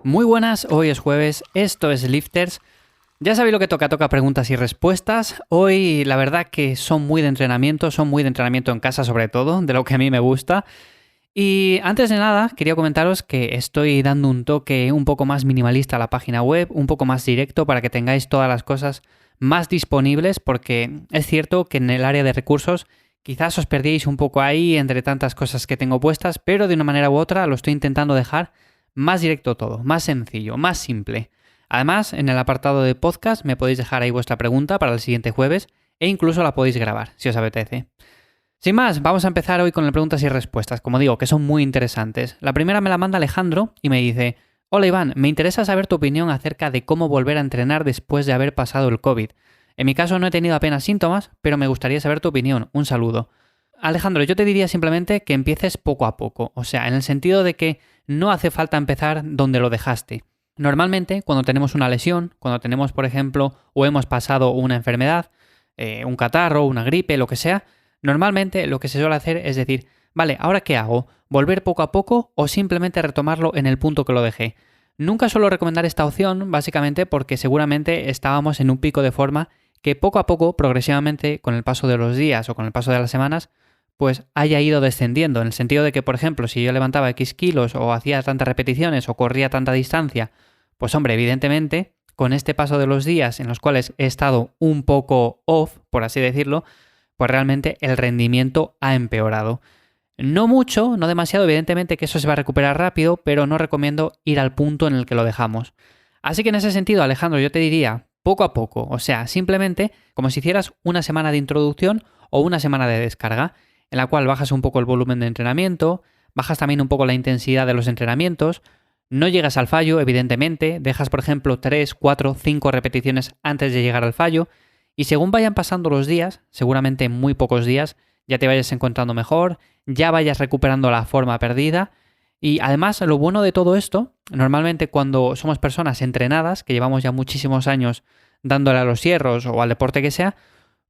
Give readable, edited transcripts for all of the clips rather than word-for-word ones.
Muy buenas, hoy es jueves, esto es Lifters. Ya sabéis lo que toca preguntas y respuestas. Hoy la verdad que son muy de entrenamiento en casa sobre todo, de lo que a mí me gusta. Y antes de nada, quería comentaros que estoy dando un toque un poco más minimalista a la página web, un poco más directo para que tengáis todas las cosas más disponibles, porque es cierto que en el área de recursos quizás os perdíais un poco ahí entre tantas cosas que tengo puestas, pero de una manera u otra lo estoy intentando dejar más directo todo, más sencillo, más simple. Además, en el apartado de podcast me podéis dejar ahí vuestra pregunta para el siguiente jueves e incluso la podéis grabar, si os apetece. Sin más, vamos a empezar hoy con las preguntas y respuestas, como digo, que son muy interesantes. La primera me la manda Alejandro y me dice: Hola Iván, me interesa saber tu opinión acerca de cómo volver a entrenar después de haber pasado el COVID. En mi caso no he tenido apenas síntomas, pero me gustaría saber tu opinión. Un saludo. Alejandro, yo te diría simplemente que empieces poco a poco, o sea, en el sentido de que no hace falta empezar donde lo dejaste. Normalmente, cuando tenemos una lesión, cuando tenemos, por ejemplo, o hemos pasado una enfermedad, un catarro, una gripe, lo que sea, normalmente lo que se suele hacer es decir, vale, ¿ahora qué hago? ¿Volver poco a poco o simplemente retomarlo en el punto que lo dejé? Nunca suelo recomendar esta opción, básicamente porque seguramente estábamos en un pico de forma que poco a poco, progresivamente, con el paso de los días o con el paso de las semanas, pues haya ido descendiendo, en el sentido de que, por ejemplo, si yo levantaba X kilos o hacía tantas repeticiones o corría tanta distancia, pues hombre, evidentemente, con este paso de los días en los cuales he estado un poco off, por así decirlo, pues realmente el rendimiento ha empeorado. No mucho, no demasiado, evidentemente que eso se va a recuperar rápido, pero no recomiendo ir al punto en el que lo dejamos. Así que en ese sentido, Alejandro, yo te diría poco a poco, o sea, simplemente como si hicieras una semana de introducción o una semana de descarga, en la cual bajas un poco el volumen de entrenamiento, bajas también un poco la intensidad de los entrenamientos, no llegas al fallo, evidentemente, dejas por ejemplo 3, 4, 5 repeticiones antes de llegar al fallo, y según vayan pasando los días, seguramente en muy pocos días, ya te vayas encontrando mejor, ya vayas recuperando la forma perdida, y además lo bueno de todo esto, normalmente cuando somos personas entrenadas, que llevamos ya muchísimos años dándole a los hierros o al deporte que sea,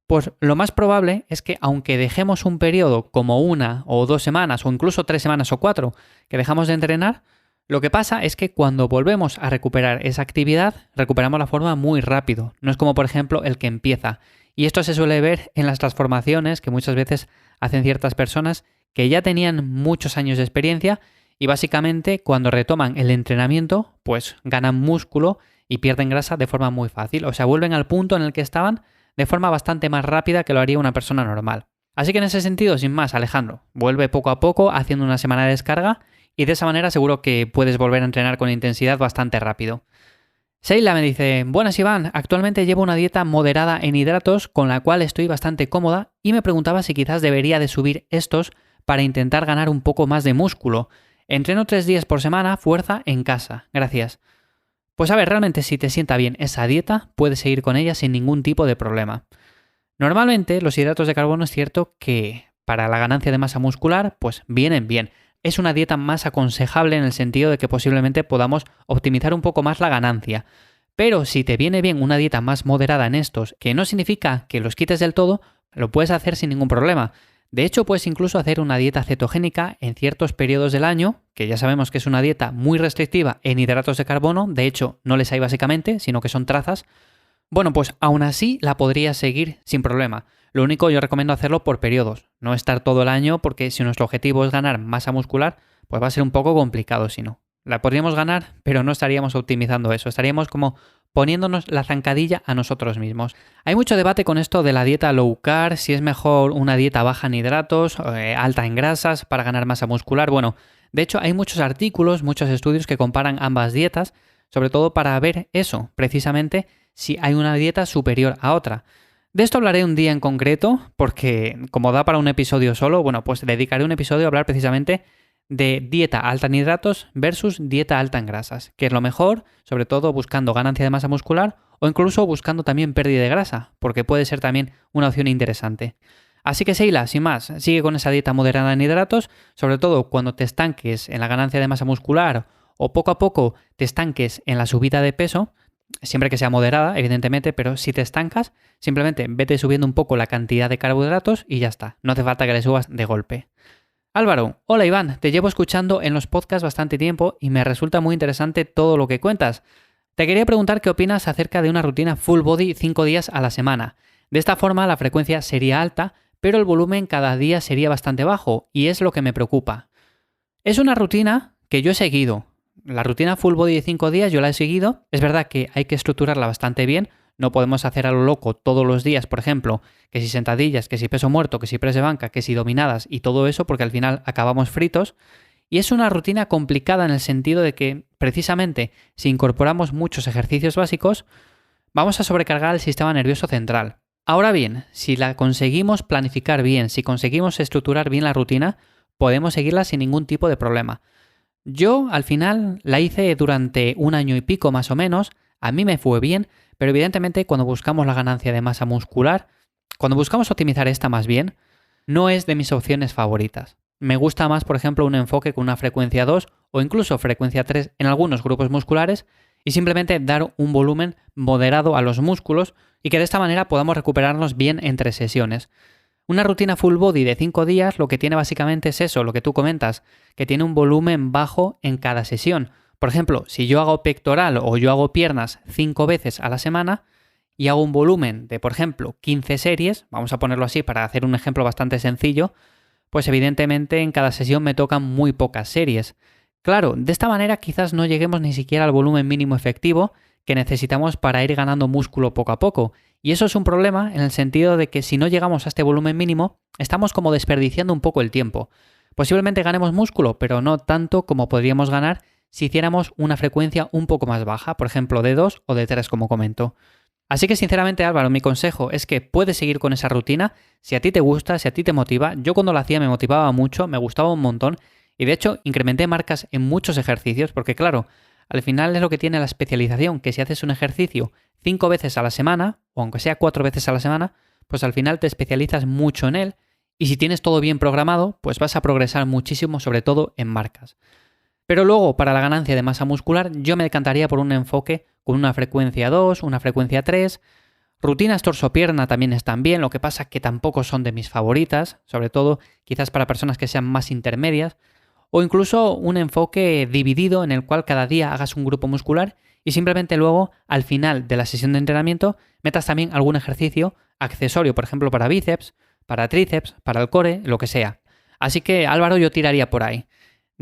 pues lo más probable es que aunque dejemos un periodo como 1 o 2 semanas o incluso 3 semanas o 4 que dejamos de entrenar, lo que pasa es que cuando volvemos a recuperar esa actividad, recuperamos la forma muy rápido. No es como por ejemplo el que empieza. Y esto se suele ver en las transformaciones que muchas veces hacen ciertas personas que ya tenían muchos años de experiencia y básicamente cuando retoman el entrenamiento, pues ganan músculo y pierden grasa de forma muy fácil. O sea, vuelven al punto en el que estaban de forma bastante más rápida que lo haría una persona normal. Así que en ese sentido, sin más, Alejandro, vuelve poco a poco haciendo una semana de descarga y de esa manera seguro que puedes volver a entrenar con intensidad bastante rápido. Seila me dice: Buenas Iván, actualmente llevo una dieta moderada en hidratos con la cual estoy bastante cómoda y me preguntaba si quizás debería de subir estos para intentar ganar un poco más de músculo. Entreno 3 días por semana, fuerza en casa. Gracias. Pues a ver, realmente si te sienta bien esa dieta, puedes seguir con ella sin ningún tipo de problema. Normalmente los hidratos de carbono es cierto que para la ganancia de masa muscular, pues vienen bien. Es una dieta más aconsejable en el sentido de que posiblemente podamos optimizar un poco más la ganancia. Pero si te viene bien una dieta más moderada en estos, que no significa que los quites del todo, lo puedes hacer sin ningún problema. De hecho, puedes incluso hacer una dieta cetogénica en ciertos periodos del año, que ya sabemos que es una dieta muy restrictiva en hidratos de carbono, de hecho no les hay básicamente, sino que son trazas. Bueno, pues aún así la podrías seguir sin problema. Lo único yo recomiendo hacerlo por periodos, no estar todo el año porque si nuestro objetivo es ganar masa muscular, pues va a ser un poco complicado si no. La podríamos ganar, pero no estaríamos optimizando eso, estaríamos como poniéndonos la zancadilla a nosotros mismos. Hay mucho debate con esto de la dieta low carb, si es mejor una dieta baja en hidratos, alta en grasas para ganar masa muscular. Bueno, de hecho hay muchos artículos, muchos estudios que comparan ambas dietas, sobre todo para ver eso, precisamente si hay una dieta superior a otra. De esto hablaré un día en concreto, porque como da para un episodio solo, bueno, pues dedicaré un episodio a hablar precisamente de dieta alta en hidratos versus dieta alta en grasas, que es lo mejor, sobre todo buscando ganancia de masa muscular o incluso buscando también pérdida de grasa, porque puede ser también una opción interesante. Así que Seila, sin más, sigue con esa dieta moderada en hidratos, sobre todo cuando te estanques en la ganancia de masa muscular o poco a poco te estanques en la subida de peso, siempre que sea moderada, evidentemente, pero si te estancas, simplemente vete subiendo un poco la cantidad de carbohidratos y ya está. No hace falta que le subas de golpe. Álvaro, hola Iván, te llevo escuchando en los podcasts bastante tiempo y me resulta muy interesante todo lo que cuentas. Te quería preguntar qué opinas acerca de una rutina full body 5 días a la semana. De esta forma la frecuencia sería alta, pero el volumen cada día sería bastante bajo y es lo que me preocupa. Es una rutina que yo he seguido. La rutina full body de 5 días yo la he seguido. Es verdad que hay que estructurarla bastante bien. No podemos hacer a lo loco todos los días, por ejemplo, que si sentadillas, que si peso muerto, que si press de banca, que si dominadas y todo eso, porque al final acabamos fritos. Y es una rutina complicada en el sentido de que, precisamente, si incorporamos muchos ejercicios básicos, vamos a sobrecargar el sistema nervioso central. Ahora bien, si la conseguimos planificar bien, si conseguimos estructurar bien la rutina, podemos seguirla sin ningún tipo de problema. Yo, al final, la hice durante 1 año y pico más o menos, a mí me fue bien, pero evidentemente cuando buscamos la ganancia de masa muscular, cuando buscamos optimizar esta más bien, no es de mis opciones favoritas. Me gusta más, por ejemplo, un enfoque con una frecuencia 2 o incluso frecuencia 3 en algunos grupos musculares y simplemente dar un volumen moderado a los músculos y que de esta manera podamos recuperarnos bien entre sesiones. Una rutina full body de 5 días lo que tiene básicamente es eso, lo que tú comentas, que tiene un volumen bajo en cada sesión. Por ejemplo, si yo hago pectoral o yo hago piernas 5 veces a la semana y hago un volumen de, por ejemplo, 15 series, vamos a ponerlo así para hacer un ejemplo bastante sencillo, pues evidentemente en cada sesión me tocan muy pocas series. Claro, de esta manera quizás no lleguemos ni siquiera al volumen mínimo efectivo que necesitamos para ir ganando músculo poco a poco. Y eso es un problema en el sentido de que si no llegamos a este volumen mínimo, estamos como desperdiciando un poco el tiempo. Posiblemente ganemos músculo, pero no tanto como podríamos ganar si hiciéramos una frecuencia un poco más baja, por ejemplo de 2 o de 3 como comento. Así que sinceramente Álvaro, mi consejo es que puedes seguir con esa rutina si a ti te gusta, si a ti te motiva. Yo cuando lo hacía me motivaba mucho, me gustaba un montón y de hecho incrementé marcas en muchos ejercicios porque claro, al final es lo que tiene la especialización, que si haces un ejercicio 5 veces a la semana, o aunque sea 4 veces a la semana, pues al final te especializas mucho en él y si tienes todo bien programado, pues vas a progresar muchísimo, sobre todo en marcas. Pero luego, para la ganancia de masa muscular, yo me decantaría por un enfoque con una frecuencia 2, una frecuencia 3. Rutinas torso-pierna también están bien, lo que pasa que tampoco son de mis favoritas, sobre todo quizás para personas que sean más intermedias. O incluso un enfoque dividido en el cual cada día hagas un grupo muscular y simplemente luego, al final de la sesión de entrenamiento, metas también algún ejercicio accesorio, por ejemplo, para bíceps, para tríceps, para el core, lo que sea. Así que, Álvaro, yo tiraría por ahí.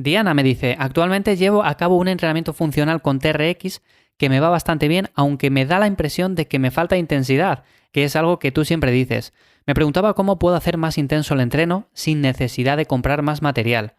Diana me dice, actualmente llevo a cabo un entrenamiento funcional con TRX que me va bastante bien, aunque me da la impresión de que me falta intensidad, que es algo que tú siempre dices. Me preguntaba cómo puedo hacer más intenso el entreno sin necesidad de comprar más material.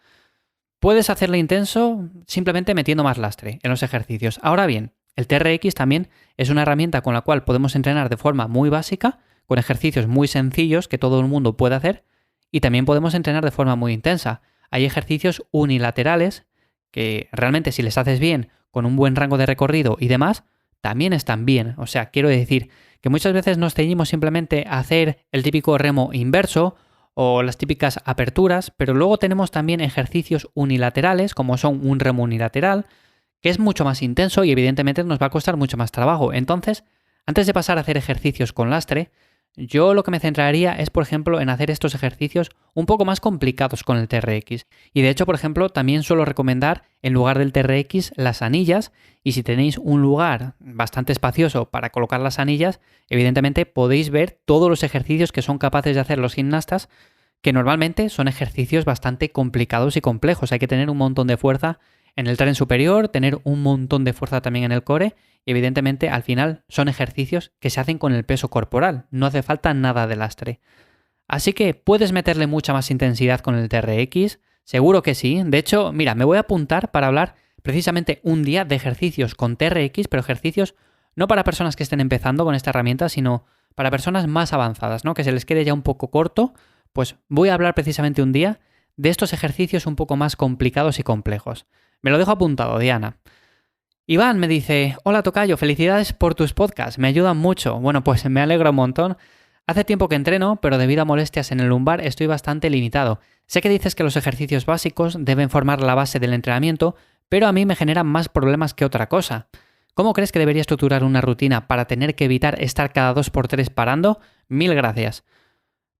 Puedes hacerlo intenso simplemente metiendo más lastre en los ejercicios. Ahora bien, el TRX también es una herramienta con la cual podemos entrenar de forma muy básica, con ejercicios muy sencillos que todo el mundo puede hacer, y también podemos entrenar de forma muy intensa. Hay ejercicios unilaterales que realmente si les haces bien, con un buen rango de recorrido y demás, también están bien. O sea, quiero decir que muchas veces nos ceñimos simplemente a hacer el típico remo inverso o las típicas aperturas, pero luego tenemos también ejercicios unilaterales, como son un remo unilateral, que es mucho más intenso y evidentemente nos va a costar mucho más trabajo. Entonces, antes de pasar a hacer ejercicios con lastre, yo lo que me centraría es, por ejemplo, en hacer estos ejercicios un poco más complicados con el TRX. Y de hecho, por ejemplo, también suelo recomendar en lugar del TRX las anillas. Y si tenéis un lugar bastante espacioso para colocar las anillas, evidentemente podéis ver todos los ejercicios que son capaces de hacer los gimnastas, que normalmente son ejercicios bastante complicados y complejos. Hay que tener un montón de fuerza en el tren superior, tener un montón de fuerza también en el core y evidentemente al final son ejercicios que se hacen con el peso corporal, no hace falta nada de lastre. Así que puedes meterle mucha más intensidad con el TRX, seguro que sí. De hecho, mira, me voy a apuntar para hablar precisamente un día de ejercicios con TRX, pero ejercicios no para personas que estén empezando con esta herramienta, sino para personas más avanzadas, ¿no? Que se les quede ya un poco corto, pues voy a hablar precisamente un día de estos ejercicios un poco más complicados y complejos. Me lo dejo apuntado, Diana. Iván me dice, hola tocayo, felicidades por tus podcasts, me ayudan mucho. Bueno, pues me alegra un montón. Hace tiempo que entreno, pero debido a molestias en el lumbar estoy bastante limitado. Sé que dices que los ejercicios básicos deben formar la base del entrenamiento, pero a mí me generan más problemas que otra cosa. ¿Cómo crees que debería estructurar una rutina para tener que evitar estar cada 2 por 3 parando? Mil gracias.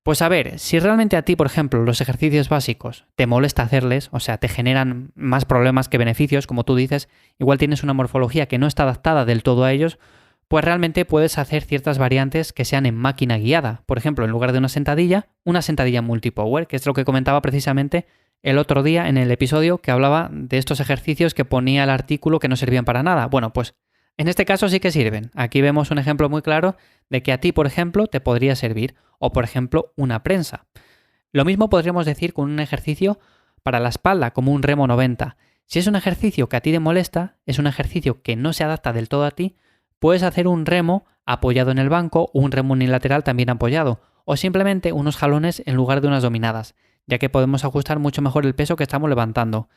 Pues a ver, si realmente a ti, por ejemplo, los ejercicios básicos te molesta hacerles, o sea, te generan más problemas que beneficios, como tú dices, igual tienes una morfología que no está adaptada del todo a ellos, pues realmente puedes hacer ciertas variantes que sean en máquina guiada. Por ejemplo, en lugar de una sentadilla multipower, que es lo que comentaba precisamente el otro día en el episodio que hablaba de estos ejercicios que ponía el artículo que no servían para nada. Bueno, pues en este caso sí que sirven. Aquí vemos un ejemplo muy claro de que a ti, por ejemplo, te podría servir, o por ejemplo, una prensa. Lo mismo podríamos decir con un ejercicio para la espalda, como un remo 90. Si es un ejercicio que a ti te molesta, es un ejercicio que no se adapta del todo a ti, puedes hacer un remo apoyado en el banco o un remo unilateral también apoyado, o simplemente unos jalones en lugar de unas dominadas, ya que podemos ajustar mucho mejor el peso que estamos levantando.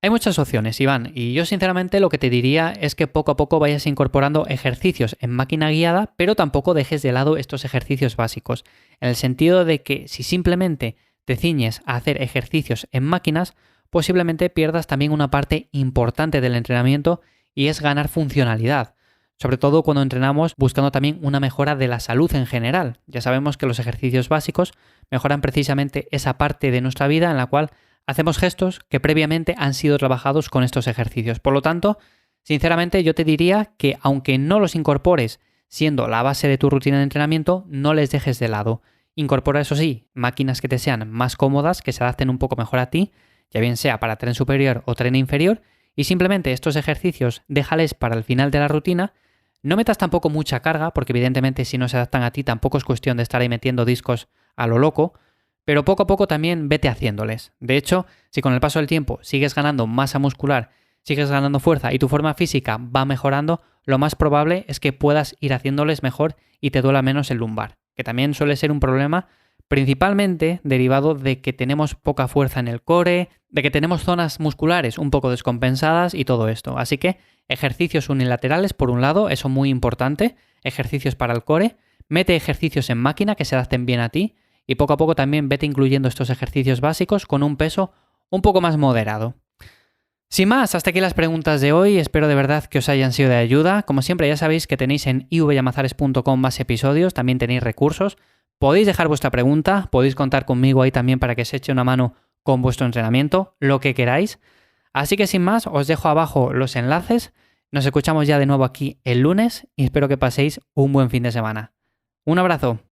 Hay muchas opciones, Iván, y yo sinceramente lo que te diría es que poco a poco vayas incorporando ejercicios en máquina guiada, pero tampoco dejes de lado estos ejercicios básicos, en el sentido de que si simplemente te ciñes a hacer ejercicios en máquinas, posiblemente pierdas también una parte importante del entrenamiento y es ganar funcionalidad. Sobre todo cuando entrenamos buscando también una mejora de la salud en general. Ya sabemos que los ejercicios básicos mejoran precisamente esa parte de nuestra vida en la cual hacemos gestos que previamente han sido trabajados con estos ejercicios. Por lo tanto, sinceramente yo te diría que aunque no los incorpores siendo la base de tu rutina de entrenamiento, no les dejes de lado. Incorpora, eso sí, máquinas que te sean más cómodas, que se adapten un poco mejor a ti, ya bien sea para tren superior o tren inferior, y simplemente estos ejercicios déjales para el final de la rutina. No metas tampoco mucha carga, porque evidentemente si no se adaptan a ti tampoco es cuestión de estar ahí metiendo discos a lo loco, pero poco a poco también vete haciéndoles. De hecho, si con el paso del tiempo sigues ganando masa muscular, sigues ganando fuerza y tu forma física va mejorando, lo más probable es que puedas ir haciéndoles mejor y te duela menos el lumbar, que también suele ser un problema principalmente derivado de que tenemos poca fuerza en el core, de que tenemos zonas musculares un poco descompensadas y todo esto. Así que ejercicios unilaterales, por un lado, eso muy importante, ejercicios para el core, mete ejercicios en máquina que se adapten bien a ti y poco a poco también vete incluyendo estos ejercicios básicos con un peso un poco más moderado. Sin más, hasta aquí las preguntas de hoy, espero de verdad que os hayan sido de ayuda. Como siempre ya sabéis que tenéis en ivyamazares.com más episodios, también tenéis recursos. Podéis dejar vuestra pregunta, podéis contar conmigo ahí también para que os eche una mano con vuestro entrenamiento, lo que queráis. Así que sin más, os dejo abajo los enlaces. Nos escuchamos ya de nuevo aquí el lunes y espero que paséis un buen fin de semana. Un abrazo.